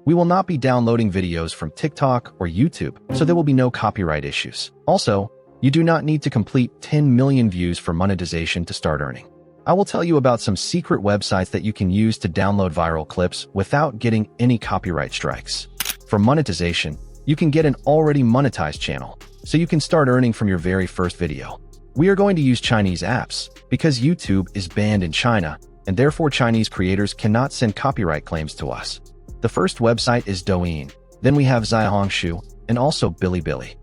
We will not be downloading videos from TikTok or YouTube, so there will be no copyright issues. Also, you do not need to complete 10 million views for monetization to start earning. I will tell you about some secret websites that you can use to download viral clips without getting any copyright strikes. For monetization, you can get an already monetized channel, so you can start earning from your very first video. We are going to use Chinese apps because YouTube is banned in China, and therefore Chinese creators cannot send copyright claims to us. The first website is Douyin, then we have Xiaohongshu, and also Bilibili.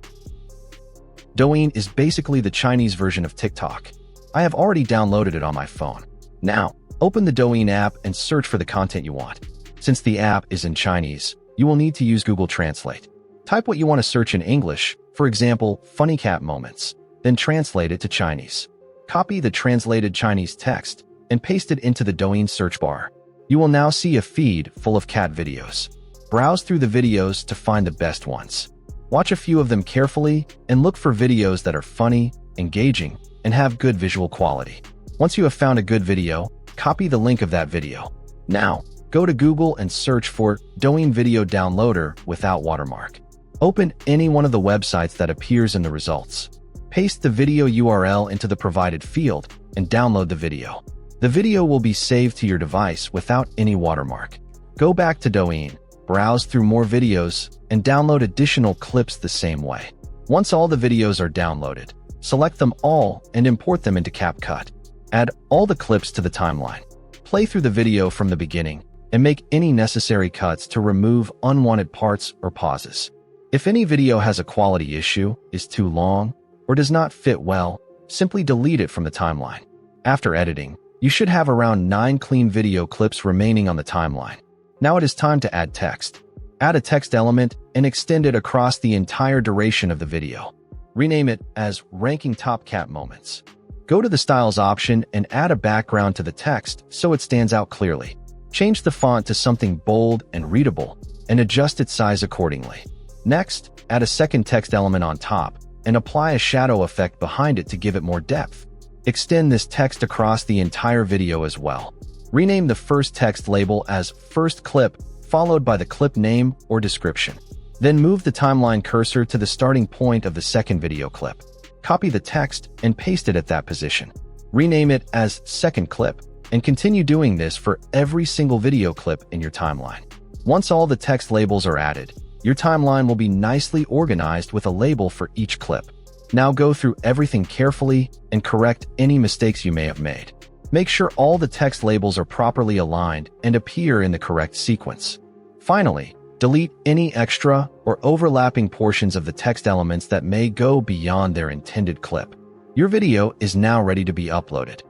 Douyin is basically the Chinese version of TikTok. I have already downloaded it on my phone. Now, open the Douyin app and search for the content you want. Since the app is in Chinese, you will need to use Google Translate. Type what you want to search in English, for example, funny cat moments, then translate it to Chinese. Copy the translated Chinese text and paste it into the Douyin search bar. You will now see a feed full of cat videos. Browse through the videos to find the best ones. Watch a few of them carefully and look for videos that are funny, engaging, and have good visual quality. Once you have found a good video, copy the link of that video. Now, go to Google and search for Douyin Video Downloader without watermark. Open any one of the websites that appears in the results. Paste the video URL into the provided field and download the video. The video will be saved to your device without any watermark. Go back to Douyin, browse through more videos, and download additional clips the same way. Once all the videos are downloaded, select them all and import them into CapCut. Add all the clips to the timeline. Play through the video from the beginning and make any necessary cuts to remove unwanted parts or pauses. If any video has a quality issue, is too long, or does not fit well, simply delete it from the timeline. After editing, you should have around 9 clean video clips remaining on the timeline. Now it is time to add text. Add a text element and extend it across the entire duration of the video. Rename it as Ranking Top Cat Moments. Go to the Styles option and add a background to the text so it stands out clearly. Change the font to something bold and readable, and adjust its size accordingly. Next, add a second text element on top, and apply a shadow effect behind it to give it more depth. Extend this text across the entire video as well. Rename the first text label as First Clip, followed by the clip name or description. Then move the timeline cursor to the starting point of the second video clip. Copy the text and paste it at that position. Rename it as Second Clip, and continue doing this for every single video clip in your timeline. Once all the text labels are added, your timeline will be nicely organized with a label for each clip. Now go through everything carefully and correct any mistakes you may have made. Make sure all the text labels are properly aligned and appear in the correct sequence. Finally, delete any extra or overlapping portions of the text elements that may go beyond their intended clip. Your video is now ready to be uploaded.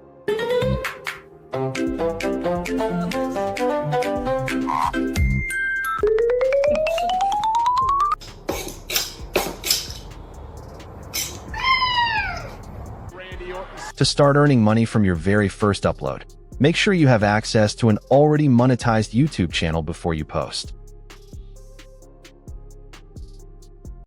To start earning money from your very first upload, make sure you have access to an already monetized YouTube channel before you post.